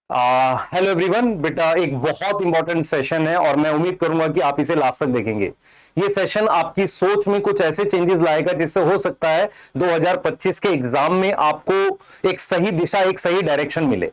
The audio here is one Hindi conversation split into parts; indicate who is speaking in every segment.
Speaker 1: Hello everyone. बेटा एक बहुत इंपॉर्टेंट सेशन है और मैं उम्मीद करूंगा कि आप इसे लास्ट तक देखेंगे। ये सेशन आपकी सोच में कुछ ऐसे चेंजेस लाएगा जिससे हो सकता है 2025 के एग्जाम में आपको एक सही दिशा, एक सही डायरेक्शन मिले।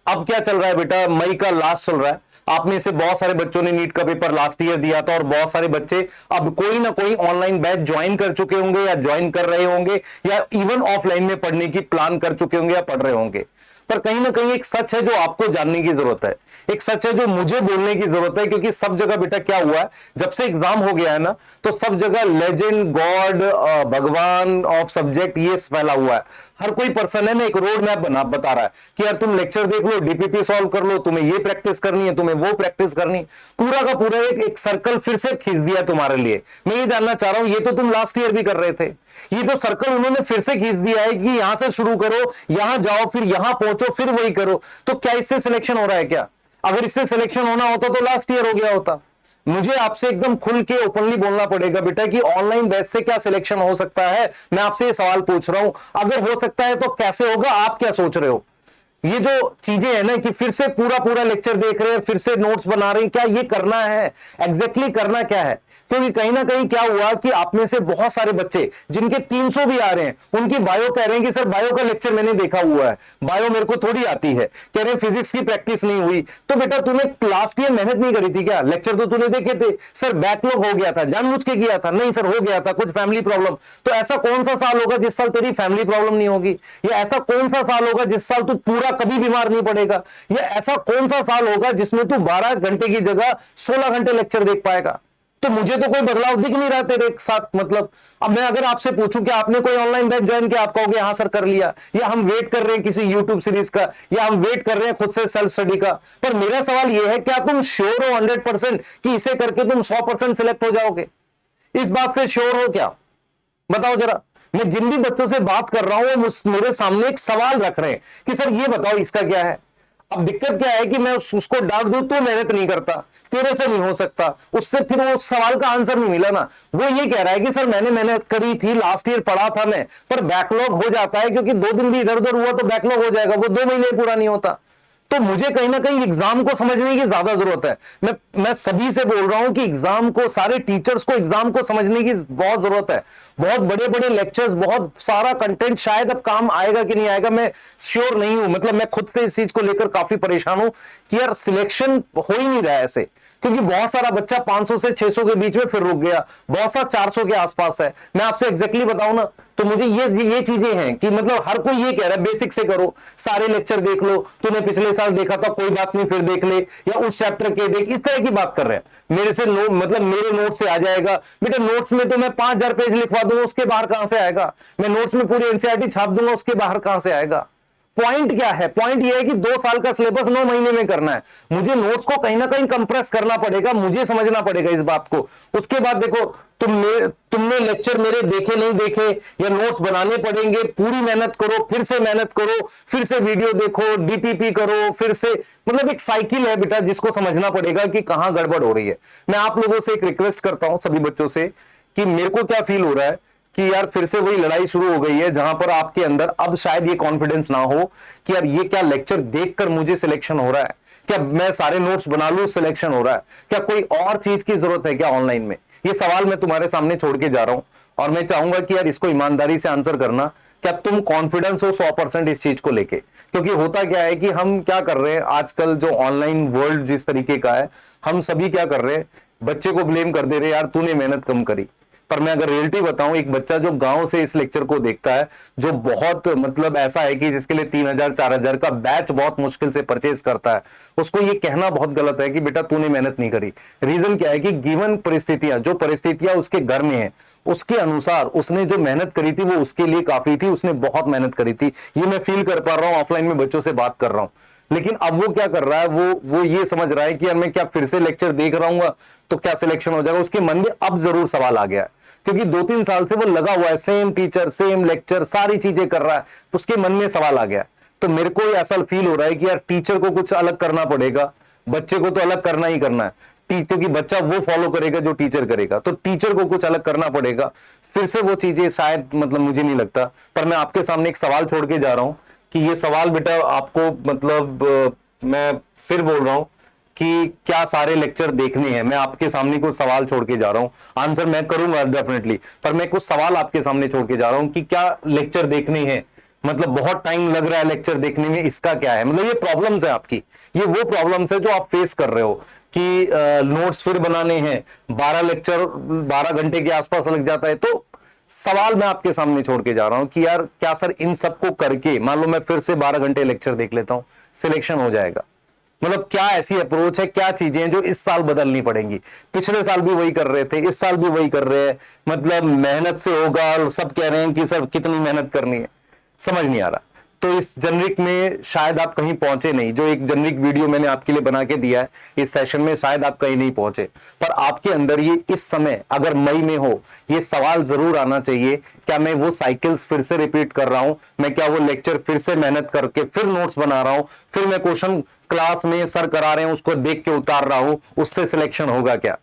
Speaker 1: अब क्या चल रहा है बेटा, मई का लास्ट चल रहा है। आप में से बहुत सारे बच्चों ने नीट का पेपर लास्ट ईयर दिया था और बहुत सारे बच्चे अब कोई ना कोई ऑनलाइन बैच ज्वाइन कर चुके होंगे या ज्वाइन कर रहे होंगे या इवन ऑफलाइन में पढ़ने की प्लान कर चुके होंगे या पढ़ रहे होंगे। पर कहीं ना कहीं एक सच है जो आपको जानने की जरूरत है, एक सच है जो मुझे बोलने की जरूरत है, क्योंकि सब जगह बेटा क्या हुआ है, जब से एग्जाम हो गया है ना, तो सब जगह लेजेंड, गॉड, भगवान ऑफ सब्जेक्ट ये फैला हुआ है। हर कोई पर्सन है ना एक रोड मैप बता रहा है कि यार तुम लेक्चर देख लो, डीपीपी सॉल्व कर लो, तुम्हें ये प्रैक्टिस करनी है, तुम्हें वो प्रैक्टिस करनी। पूरा का पूरा एक सर्कल फिर से खींच दिया तुम्हारे लिए। मैं ये जानना चाह रहा हूं, ये तो तुम लास्ट ईयर भी कर रहे थे, ये जो सर्कल उन्होंने फिर से खींच दिया है कि यहां से शुरू करो, यहां जाओ, फिर यहां पहुंचो, फिर वही करो। तो क्या इससे सिलेक्शन हो रहा है क्या? अगर इससे सिलेक्शन होना होता तो लास्ट ईयर हो गया होता। मुझे आपसे एकदम खुल के ओपनली बोलना पड़ेगा बेटा कि ऑनलाइन बैच से क्या सिलेक्शन हो सकता है। मैं आपसे ये सवाल पूछ रहा हूं, अगर हो सकता है तो कैसे होगा, आप क्या सोच रहे हो? ये जो चीजें है ना कि फिर से पूरा पूरा लेक्चर देख रहे हैं, फिर से नोट्स बना रहे हैं, क्या ये करना है? एग्जैक्टली करना क्या है? क्योंकि कहीं ना कहीं क्या हुआ कि आप में से बहुत सारे बच्चे जिनके 300 भी आ रहे हैं, उनकी बायो कह रहे हैं कि सर बायो का लेक्चर मैंने देखा हुआ है, बायो मेरे को थोड़ी आती है। कह रहे हैं फिजिक्स की प्रैक्टिस नहीं हुई। तो बेटा तूने लास्ट ईयर मेहनत नहीं करी थी क्या? लेक्चर तो तूने देखे थे। सर बैकलॉग हो गया था, जानबूझ के किया था? नहीं सर, हो गया था, कुछ फैमिली प्रॉब्लम। तो ऐसा कौन सा साल होगा जिस साल तेरी फैमिली प्रॉब्लम नहीं होगी? या ऐसा कौन सा साल होगा जिस साल तू पूरा कभी बीमार नहीं पड़ेगा? या ऐसा कौन सा साल होगा जिसमें तू 12 घंटे की जगह 16 घंटे लेक्चर देख पाएगा? तो मुझे तो कोई बदलाव दिख नहीं रहा तेरे साथ। मतलब अब मैं अगर आपसे पूछूं कि आपने कोई ऑनलाइन बैच ज्वाइन किया, आप कहोगे हाँ सर कर लिया, या हम वेट कर रहे हैं किसी यूट्यूब सीरीज का, या हम वेट कर रहे हैं खुद से सेल्फ स्टडी का। पर मेरा सवाल यह है, क्या तुम श्योर हो 100% कि इसे करके तुम 100% सिलेक्ट हो जाओगे? इस बात से श्योर हो क्या? बताओ जरा। मैं जिन भी बच्चों से बात कर रहा हूं वो मेरे सामने एक सवाल रख रहे हैं कि सर ये बताओ इसका क्या है। अब दिक्कत क्या है कि मैं उसको डांट दूं तो मेहनत नहीं करता, तेरे से नहीं हो सकता, उससे फिर वो सवाल का आंसर नहीं मिला ना। वो ये कह रहा है कि सर मैंने मेहनत करी थी, लास्ट ईयर पढ़ा था मैं, पर बैकलॉग हो जाता है, क्योंकि 2 दिन भी इधर उधर हुआ तो बैकलॉग हो जाएगा, वो 2 महीने पूरा नहीं होता। तो मुझे कहीं ना कहीं एग्जाम को समझने की ज्यादा जरूरत है। मैं सभी से बोल रहा हूं कि एग्जाम को, सारे टीचर्स को एग्जाम को समझने की बहुत जरूरत है। बहुत बड़े बड़े लेक्चर्स, बहुत सारा कंटेंट शायद अब काम आएगा कि नहीं आएगा मैं श्योर नहीं हूं। मतलब मैं खुद से इस चीज को लेकर काफी परेशान हूं कि यार सिलेक्शन हो ही नहीं रहा है ऐसे, क्योंकि बहुत सारा बच्चा 500 से 600 के बीच में फिर रुक गया, बहुत सा 400 के आसपास है। मैं आपसे एग्जैक्टली बताऊं ना, तो मुझे ये चीजें हैं कि मतलब हर कोई ये कह रहा है बेसिक से करो, सारे लेक्चर देख लो, तूने पिछले साल देखा था कोई बात नहीं फिर देख ले, या उस चैप्टर के देख, इस तरह की बात कर रहे हैं। मेरे से मतलब मेरे नोट से आ जाएगा बेटा, नोट्स में तो मैं 5000 पेज लिखवा दूंगा, उसके बाहर कहां से आएगा? मैं नोट्स में पूरी एनसीईआरटी छाप दूंगा, उसके बाहर कहां से आएगा? पॉइंट क्या है? पॉइंट ये है कि 2 साल का सिलेबस 9 महीने में करना है। मुझे नोट्स को कहीं ना कहीं कंप्रेस करना पड़ेगा, मुझे समझना पड़ेगा इस बात को। उसके बाद देखो, तुमने लेक्चर मेरे देखे नहीं देखे, या नोट्स बनाने पड़ेंगे, पूरी मेहनत करो, फिर से मेहनत करो, फिर से वीडियो देखो, डीपीपी करो, फिर से, मतलब एक साइकिल है बेटा जिसको समझना पड़ेगा कि कहां गड़बड़ हो रही है। मैं आप लोगों से एक रिक्वेस्ट करता हूं, सभी बच्चों से, कि मेरे को क्या फील हो रहा है कि यार फिर से वही लड़ाई शुरू हो गई है, जहां पर आपके अंदर अब शायद ये कॉन्फिडेंस ना हो कि यार ये क्या लेक्चर देखकर मुझे सिलेक्शन हो रहा है, क्या मैं सारे नोट्स बना लूं सिलेक्शन हो रहा है, क्या कोई और चीज की जरूरत है क्या ऑनलाइन में? ये सवाल मैं तुम्हारे सामने छोड़ के जा रहा हूं और मैं चाहूंगा कि यार इसको ईमानदारी से आंसर करना। क्या तुम कॉन्फिडेंस हो 100% इस चीज को लेके? क्योंकि होता क्या है कि हम क्या कर रहे हैं आजकल, जो ऑनलाइन वर्ल्ड जिस तरीके का है, हम सभी क्या कर रहे हैं, बच्चे को ब्लेम कर दे रहे यार तूने मेहनत कम करी। पर मैं अगर रियलिटी बताऊं, एक बच्चा जो गांव से इस लेक्चर को देखता है, जो बहुत मतलब ऐसा है कि जिसके लिए 3000 4000 का बैच बहुत मुश्किल से परचेज करता है, उसको ये कहना बहुत गलत है कि बेटा तूने मेहनत नहीं करी। रीजन क्या है कि गिवन परिस्थितियां, जो परिस्थितियां उसके घर में है, उसके अनुसार उसने जो मेहनत करी थी वो उसके लिए काफी थी, उसने बहुत मेहनत करी थी। ये मैं फील कर पा रहा हूं, ऑफलाइन में बच्चों से बात कर रहा हूं। लेकिन अब वो क्या कर रहा है, वो ये समझ रहा है कि यार मैं क्या फिर से लेक्चर देख रहा हूँ तो क्या सिलेक्शन हो जाएगा? उसके मन में अब जरूर सवाल आ गया है, क्योंकि 2-3 साल से वो लगा हुआ है, सेम टीचर, सेम लेक्चर, सारी चीजें कर रहा है, उसके मन में सवाल आ गया। तो मेरे को ऐसा फील हो रहा है कि यार टीचर को कुछ अलग करना पड़ेगा, बच्चे को तो अलग करना ही करना है, क्योंकि बच्चा वो फॉलो करेगा जो टीचर करेगा, तो टीचर को कुछ अलग करना पड़ेगा। फिर से वो चीजें शायद, मतलब मुझे नहीं लगता। पर मैं आपके सामने एक सवाल छोड़ के जा रहा हूं कि ये सवाल बेटा आपको मतलब मैं फिर बोल रहा हूं कि क्या सारे लेक्चर देखने हैं। मैं आपके सामने कुछ सवाल छोड़ के जा रहा हूं, आंसर मैं करूंगा डेफिनेटली, पर मैं कुछ सवाल आपके सामने छोड़ के जा रहा हूं कि क्या लेक्चर देखने हैं, मतलब बहुत टाइम लग रहा है लेक्चर देखने में, इसका क्या है। मतलब ये प्रॉब्लम्स है आपकी, ये वो प्रॉब्लम्स है जो आप फेस कर रहे हो कि नोट्स फिर बनाने हैं, 12 लेक्चर 12 घंटे के आसपास लग जाता है। तो सवाल मैं आपके सामने छोड़ के जा रहा हूं कि यार क्या सर इन सबको करके मान लो मैं फिर से 12 घंटे लेक्चर देख लेता हूं, सिलेक्शन हो जाएगा। मतलब क्या ऐसी अप्रोच है, क्या चीजें हैं जो इस साल बदलनी पड़ेंगी। पिछले साल भी वही कर रहे थे, इस साल भी वही कर रहे हैं, मतलब मेहनत से होगा, सब कह रहे हैं कि सर कितनी मेहनत करनी है, समझ नहीं आ रहा। तो इस जेनरिक में शायद आप कहीं पहुंचे नहीं, जो एक जेनरिक वीडियो मैंने आपके लिए बना के दिया है इस सेशन में, शायद आप कहीं नहीं पहुंचे, पर आपके अंदर ये इस समय अगर मई में हो, ये सवाल जरूर आना चाहिए, क्या मैं वो साइकिल्स फिर से रिपीट कर रहा हूं, मैं क्या वो लेक्चर फिर से मेहनत करके फिर नोट्स बना रहा हूं, फिर मैं क्वेश्चन क्लास में सर करा रहे हैं उसको देख के उतार रहा हूं, उससे सिलेक्शन होगा क्या।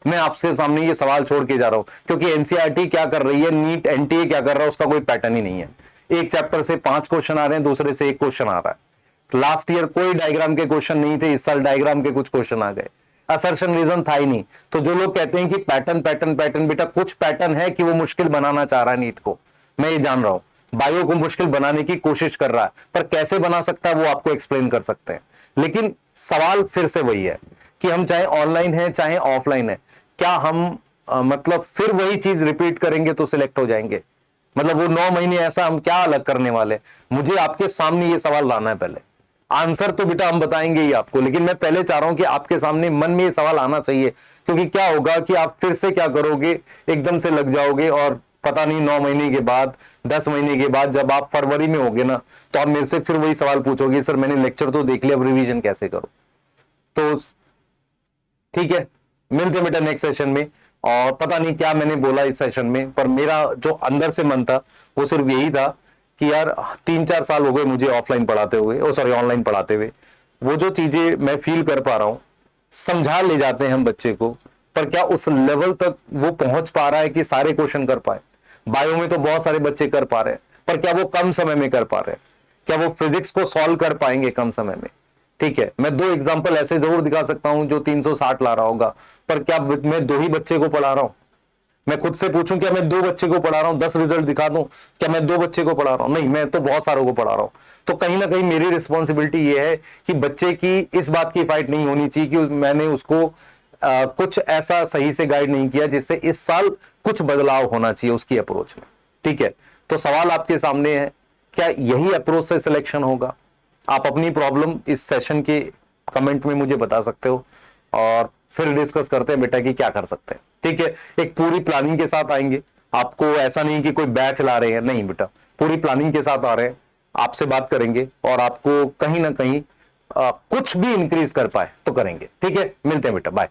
Speaker 1: मैं आपसे सामने ये सवाल छोड़ के जा रहा हूं, क्योंकि एनसीईआरटी क्या कर रही है, नीट एनटीए क्या कर रहा है, उसका कोई पैटर्न ही नहीं है। एक चैप्टर से 5 क्वेश्चन आ रहे हैं, दूसरे से 1 क्वेश्चन आ रहा है। लास्ट ईयर कोई डायग्राम के क्वेश्चन नहीं थे, इस साल डायग्राम के कुछ क्वेश्चन आ गए, असर्शन रीजन था ही नहीं। तो जो लोग कहते हैं कि पैटर्न पैटर्न पैटर्न, बेटा कुछ पैटर्न है कि वो मुश्किल बनाना चाह रहा है नीट को, मैं ये जान रहा हूं। बायो को मुश्किल बनाने की कोशिश कर रहा है, पर कैसे बना सकता है वो आपको एक्सप्लेन कर सकते हैं। लेकिन सवाल फिर से वही है कि हम चाहे ऑनलाइन है चाहे ऑफलाइन है, क्या हम मतलब फिर वही चीज रिपीट करेंगे तो सिलेक्ट हो जाएंगे। मतलब वो 9 महीने ऐसा हम क्या अलग करने वाले। मुझे आपके सामने ये सवाल लाना है, पहले आंसर तो बेटा हम बताएंगे ही आपको, लेकिन मैं पहले चाह रहा हूं कि आपके सामने मन में ये सवाल आना चाहिए। क्योंकि क्या होगा कि आप फिर से क्या करोगे, एकदम से लग जाओगे, और पता नहीं 9 महीने के बाद 10 महीने के बाद जब आप फरवरी में होगे ना, तो आप मेरे से फिर वही सवाल पूछोगे, सर मैंने लेक्चर तो देख लिया, अब रिवीजन कैसे करो। तो ठीक है, मिलते हैं बेटा नेक्स्ट सेशन में। और पता नहीं क्या मैंने बोला इस सेशन में, पर मेरा जो अंदर से मन था वो सिर्फ यही था कि यार 3-4 साल हो गए मुझे ऑफलाइन पढ़ाते हुए, ऑनलाइन पढ़ाते हुए। वो जो चीजें मैं फील कर पा रहा हूं, समझा ले जाते हैं हम बच्चे को, पर क्या उस लेवल तक वो पहुंच पा रहा है कि सारे क्वेश्चन कर पाए। बायो में तो बहुत सारे बच्चे कर पा रहे हैं, पर क्या वो कम समय में कर पा रहे हैं, क्या वो फिजिक्स को सॉल्व कर पाएंगे कम समय में। ठीक है, मैं 2 एग्जांपल ऐसे जरूर दिखा सकता हूं जो 360 ला रहा होगा, पर क्या मैं 2 ही बच्चे को पढ़ा रहा हूं। मैं खुद से पूछूं क्या मैं 2 बच्चे को पढ़ा रहा हूं, 10 रिजल्ट दिखा दूं, क्या मैं 2 बच्चे को पढ़ा रहा हूं, नहीं, मैं तो बहुत सारों को पढ़ा रहा हूं। तो कहीं ना कहीं मेरी रिस्पॉन्सिबिलिटी ये है कि बच्चे की इस बात की फाइट नहीं होनी चाहिए कि मैंने उसको कुछ ऐसा सही से गाइड नहीं किया जिससे इस साल कुछ बदलाव होना चाहिए उसकी अप्रोच में। ठीक है, तो सवाल आपके सामने है, क्या यही अप्रोच से सिलेक्शन होगा। आप अपनी प्रॉब्लम इस सेशन के कमेंट में मुझे बता सकते हो, और फिर डिस्कस करते हैं बेटा कि क्या कर सकते हैं। ठीक है, एक पूरी प्लानिंग के साथ आएंगे, आपको ऐसा नहीं कि कोई बैच ला रहे हैं, नहीं बेटा, पूरी प्लानिंग के साथ आ रहे हैं, आपसे बात करेंगे और आपको कहीं ना कहीं कुछ भी इंक्रीज कर पाए तो करेंगे। ठीक है, मिलते हैं बेटा, बाय।